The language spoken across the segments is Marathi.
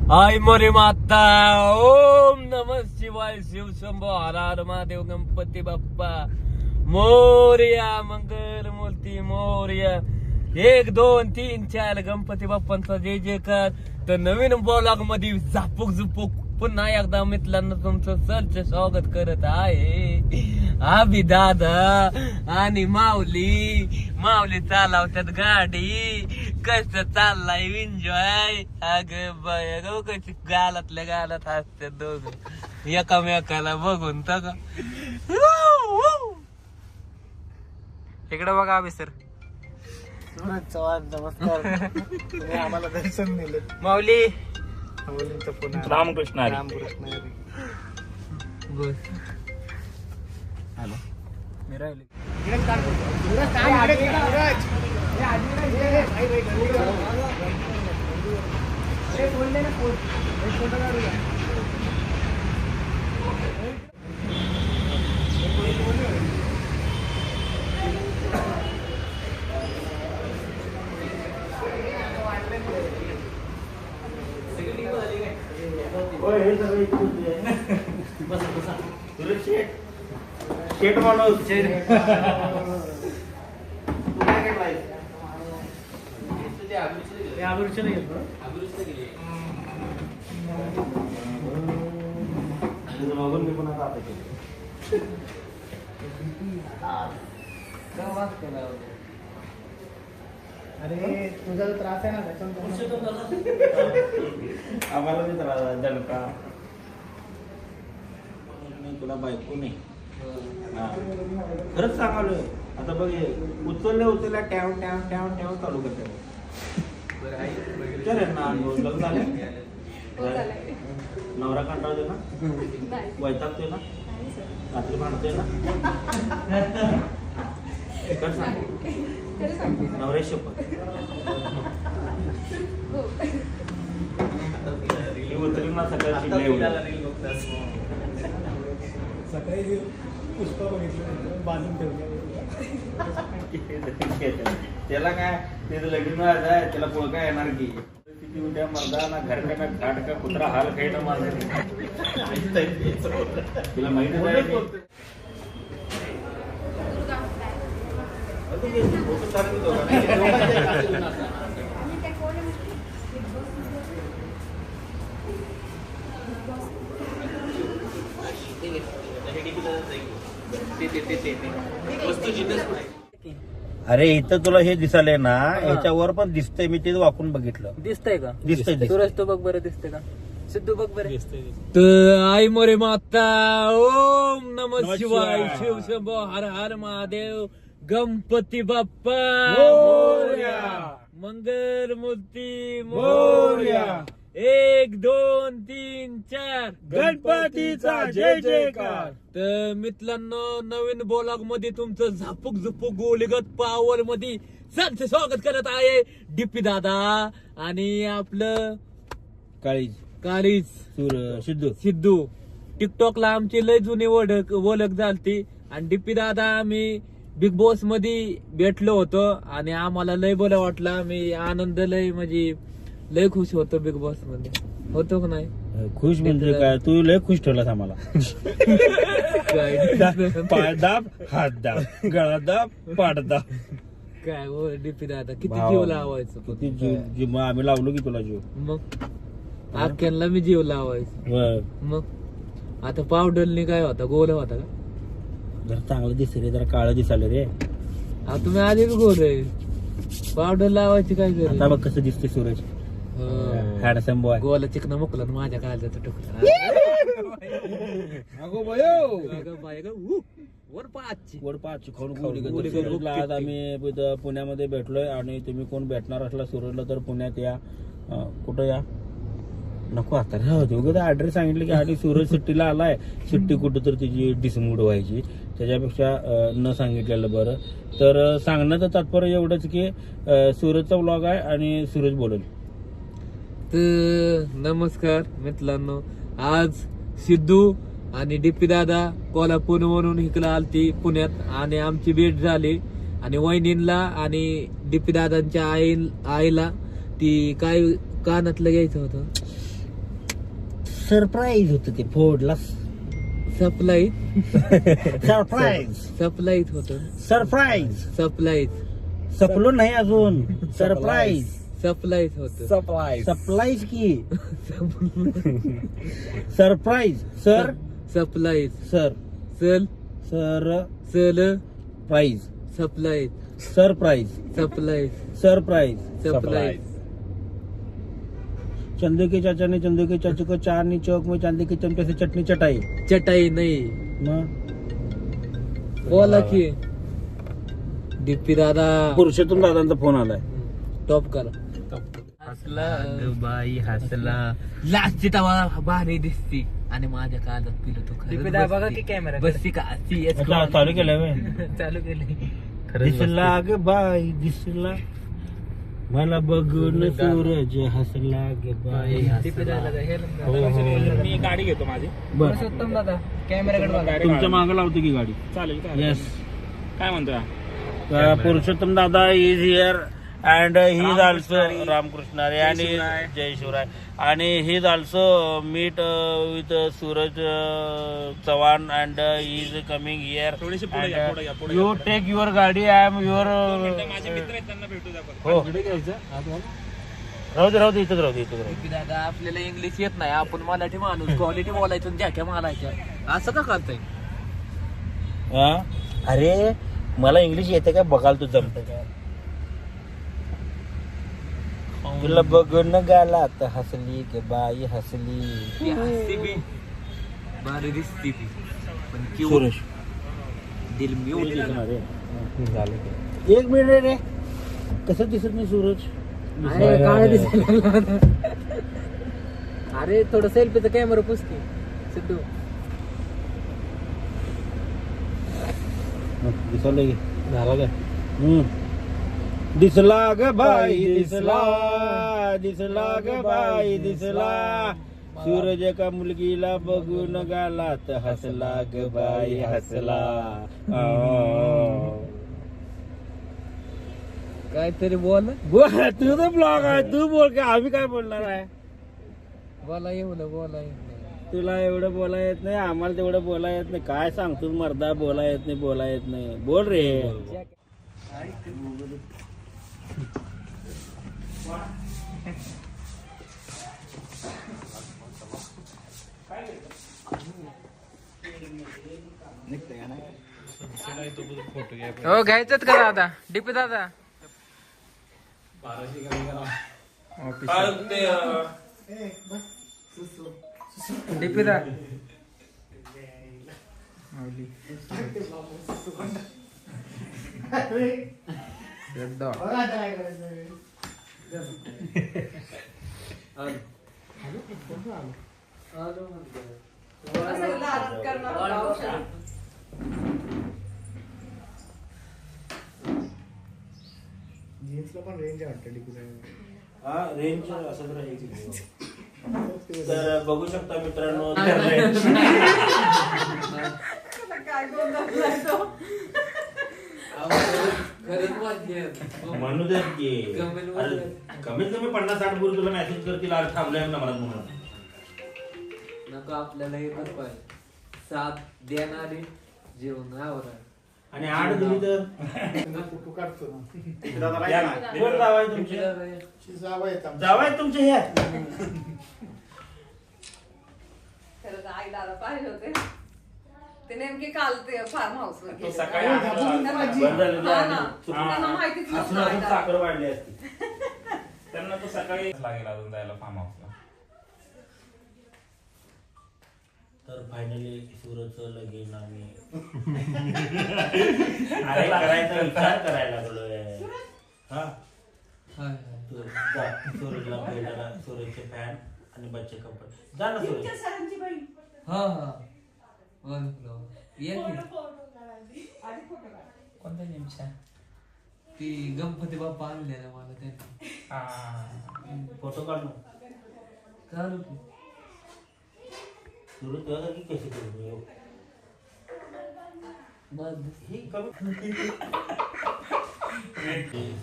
आई मोरे माता ओम नमः शिवाय शिव शंभो हर हर महादेव गणपती बाप्पा मोरया मंगल मूर्ती मोरया 1 2 3 4 गणपती बाप्पांचा जय जयकार. तर नवीन ब्लॉग मध्ये झापूक झुपूक पुन्हा एकदा मित्रांनो तुमचं सरचे स्वागत करत आहे. आबी दादा आणि माऊली चालवतात गाडी. कसं चाललाय एन्जॉय. अग बाय गो कशी गालात हसतात दोघं एकामेकाला बघून का. इकडे बघा आबी सर. चव्हाण नमस्कार. तुम्ही आम्हाला दर्शन दिलं. माऊली रामकृष्ण हॅलो मी राहिले. शेट माणूस अरे तुझा त्रास आहे ना आम्हाला मी त्रास दणका. तुला बायको नाही खरंच सांगालोय. आता बघ उचलल्या टॅव टॅव टॅव टॅव चालू करते. विचार ना लग्न झालं नवरा कंटाळतोय ना वैतागतोय ना रात्री भांडतोय ना. खरं सांग नवऱ्या शपथ उतरली ना सकाळी पुष्पा बघितलं बांधून ठेवलं. त्याला काय त्याचं लगीन आहे त्याला पोळका येणार की किती उद्या मर्दा ना घर का घाट का कुत्रा हाल काही ना माझा तिला माहिती आहे. अरे इथं तुला हे दिसालय ना ह्याच्यावर पण दिसतंय. मी ते वाकून बघितलं. दिसतंय का? दिसतंय. सूरज तो बघ बरं दिसतंय का? सिद्धू बघ बरं. तर आई मोरे माता ओम नमः शिवाय शिव शंभो हर हर महादेव गणपती बाप्पा मोरया मंगल मूर्ती मोरया. 1 2 3 4 गणपतीचा जय जयकार. तर मित्रांनो नवीन ब्लॉग मध्ये तुमचं झापूक झुपूक गोलीगत पावर मध्ये सरचे स्वागत करत आहे डीपी दादा आणि आपलं काळीज सिद्धू. टिकटॉकला आमची लय जुनी ओळख झालती आणि डीपी दादा आम्ही बिग बॉस मध्ये भेटलो होतो आणि आम्हाला लय बरं वाटलं. आम्ही आनंद लय म्हणजे लय खुश होतो बिग बॉस मध्ये. होतो का नाही खुश म्हणजे काय? तू लय खुश ठेवलास आम्हाला. पाय दाब हात दाब गळा दाब पाठ दाब. काय हो डीपी दादा किती जीव लावायचं. किती जीव आम्ही लावलो की तुला जीव. मग आख्यांना मी जीव लावायचं. मग आता पावडरनी काय होता गोल होता का? जरा चांगलं दिसत रे जरा काळं दिसाल रे. तुम्ही आधी बी गोल आहे. पावडर लावायची काय गरज? आता बघ कसं दिसते सूरज. Handsome boy. गोला चिकन मुकला माझ्या काळजाचा तुकडा. वर पाच खाऊन आज आम्ही पुण्यामध्ये भेटलोय आणि तुम्ही कोण भेटणार असला सूरजला तर पुण्यात या. कुठं या नको आता उगाच ऍड्रेस सांगितलं की आणि सूरज सुट्टीला आलाय. सुट्टी कुठं तर तिची डिसमूड व्हायची त्याच्यापेक्षा न सांगितलेलं बरं. तर सांगण्याचं तात्पर्य एवढंच की सूरजचा ब्लॉग आहे आणि सूरज बोलेल. तर नमस्कार मित्रांनो. आज सिद्धू आणि डीपी दादा कोल्हापूरवरून इकडे आलती पुण्यात आणि आमची भेट झाली आणि वहिनींना आणि डीपी दादांच्या आईला ती काय कानातलं घ्यायचं होतं सरप्राईज होत ते फोडला. सप्लाईत सरप्राईज सप्लाईत होत सरप्राईज सप्लाईत सपलो नाही अजून. सरप्राईज सप्लाईत होत सप्लाईज की सरप्राईज सर सप्लाईत सर चल सर चल प्राईज सप्लाईत सरप्राईज सप्लाईत सरप्राईज. सप्लाईत चंदे के चाचा ने चंदे के चाचू को चांदनी चौक में चांदी के चमचे से चटनी चटाई. चटाई नाही मग बोला की डीपी दादा पुरुषोत्तम दादांचा फोन आलाय. टॉप करा. हसला बाई हसला लास्टची तवा भारी दिसती आणि माझ्या काळात पिलो तो बघा की कॅमेरा बसती का अच्छा, चालू केलंय चालू केले. दिसला ग बाई दिसला मला बघून सूरज हसला ग बाई. मी गाडी घेतो माझी. बर पुरुषोत्तम दादा कॅमेराकडे तुमच्या मागे लावतो की गाडी. चालेल. येस. काय म्हणतो पुरुषोत्तम दादा is here and he is also Ramkrishna Hari आणि जय शिवराय आणि he is also meet with Suraj Chavan and he is coming here. थोडीशी पुढे या, पुढे या, पुढे या. यू टेक युअर गाडी. I am your. माझे मित्र आहेत, त्यांना भेटू द्या. हो राहू दे इथंच राहू दे. दादा आपल्याला इंग्लिश येत नाही, आपण मराठी माणूस क्वालिटी बोलायचं ज्या मारायच्या. असं का करताय? अरे मला इंग्लिश येते काय बघाल तू जमत काय. तुला बघून गाला तर हसली की बाई हसली. ती हसती बी भारी दिसती बी पण किंवा सुरेश दिल मी एक मिनिट रे कसं दिसत नाही सूरज. काय दिसायला. अरे थोडं सेल्फीचा कॅमेरा पुसते सिद्धू. दिसलं की झाला काय. दिसला ग बाई दिसला ग बाई दिसला सूरज का मुलगीला बघून गाला तर हसला ग बाई हसला. काहीतरी बोल तुझं ब्लॉग आहे तू बोल का आम्ही काय बोलणार आहे. बोला येऊ तुला एवढं बोला येत नाही आम्हाला तेवढं बोला येत नाही. काय सांगतो मर्दा बोला येत नाही बोल रे. हो घ्यायचंच का दादा डीपी दादा. डीपी दा जीन्सला पण रेंज आहे वाटतं डीपी. रेंज असं तर बघू शकता मित्रांनो. म्हणू देत की कमीत कमी 50-60 पूर्वी तुला मेसेज करतील आज थांबलोय ना मला म्हणून. नको आपल्याला एकच पाहिजे साथ देणारे जेवण आवरा. आणि 8 दिली तर फोटो काढतो ना. कोण जावाय तुमचे जावाय तुमचे हे खरंच आईला पाहिजे होते ते नेमके काल ते फार्म हाऊस वर गेले. सकाळी त्यांना माहितीच नव्हतं आईला. साखर वाढली असती. त्यांना तो सकाळी लागेल अजून जायला फार्म हाऊसला. तर फायनली सूरजचं लगीन आम्ही अरे करायचा विचार करायला लागलोय. हा तू जा सूरजला भेटायला. सूरजचे फॅन आणि बच्चे कंपनी जा ना सूरज. कोणत्या नेमच्या ती गणपती बाप्पा आणले ना मला त्यांनी. फोटो काढू काढू की सूरज तुझ्यासारखी कशी करू ही कमी.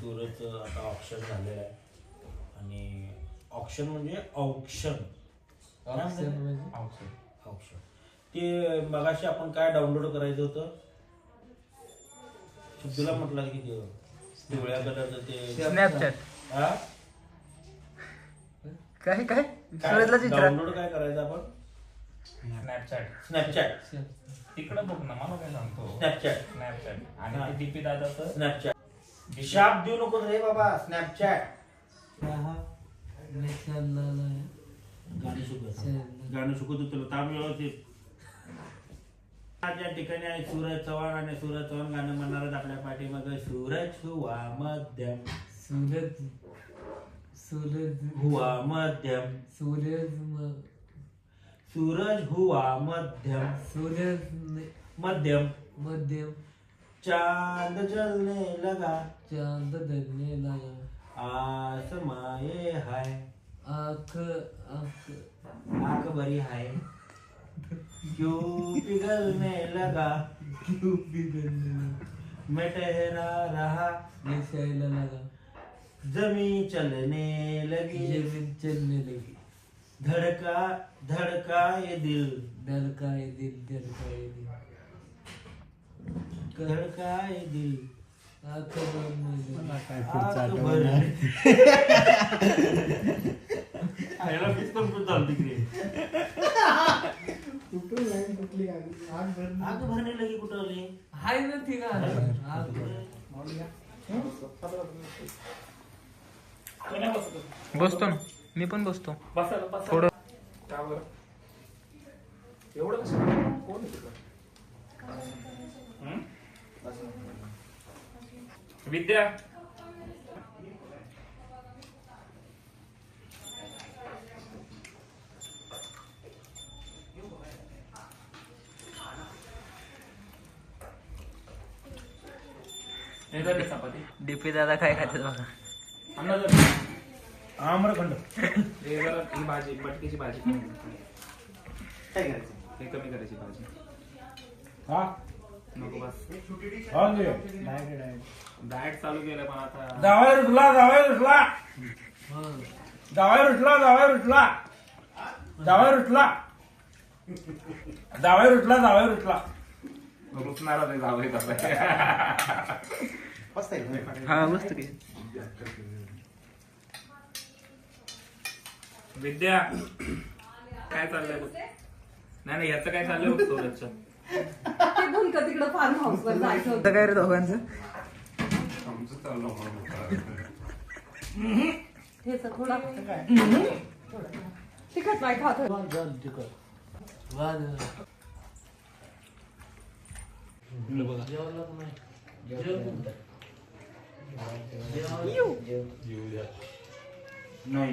सूरजचं आता ऑप्शन झालेलं आहे आणि ऑप्शन म्हणजे ऑप्शन औषध. ते मगाशी आपण काय डाउनलोड करायचं होतं तुला म्हटलं की ते पिवळ्या कलरचं ते स्नॅपचॅट हा? काय काय डाउनलोड काय करायचं आपण स्नॅपचॅट तिकडे बघ ना, मला काय सांगतो. स्नॅपचॅट आणि ते डीपी दादाचं स्नॅपचॅट शाप देऊ नको रे बाबा. स्नॅपचॅट गाणं शिकवतो तुला ताम व्यवस्थित. ज्या ठिकाणी आहे सूरज चव्हाण आणि सूरज चव्हाण गाणं म्हणणार आहेत आपल्या पाठीमागे. सूरज हुआ मध्यम हुआ मध्यम सूरज हुआ मध्यम मध्यम मध्यम चांद जलने लगा चांद धरने लगा आसमाए हाय आँख आँख आंख भरी हाय क्यों पिघलने लगा क्यों पिघलने लगा मैं ठहरा रहा नशाला लगा जमी चलने लगी जमीन चलने लगी धड़का धड़का ये दिल धड़काए दिल धड़काए दिल धड़का ये दिल आँख भरने लगी आंख भरने आयला पिस्तूल पण चालते तिकडे. कुठून लाईन कुठली आली आग भरली. आग भरने लगी कुठं आली हाय ना ती का आँख माऊलीया. बसतो ना मी पण बसतो थोडं त्यावर एवढं कसं कोण आहे तिकडं? विद्या हे झाले चपाती. डीपी दादा काय खाते बघा अन्ना जर आम्रखंड हे जरा ही भाजी बटकीची भाजी कमी काय करायचं, हे कमी करायची भाजी. हा नको बस. डाएट चालू केलं पण आता जावाय रुटला जावाय रुटला जावाय रुटला जावाय रुटला जावाय रुटला जावाय रुटला जावाय रुटला रुचणारा ते जावं हा मस्त की विद्या काय चाललंय बघ. नाही याचं काय चाललंय बघ सूरजचं. ते भुलकं तिकडं फार्म हाऊस वर जायचं होतं. काय रे दोघांचं हे तर थोडा तिखट नाही खात होय. नाही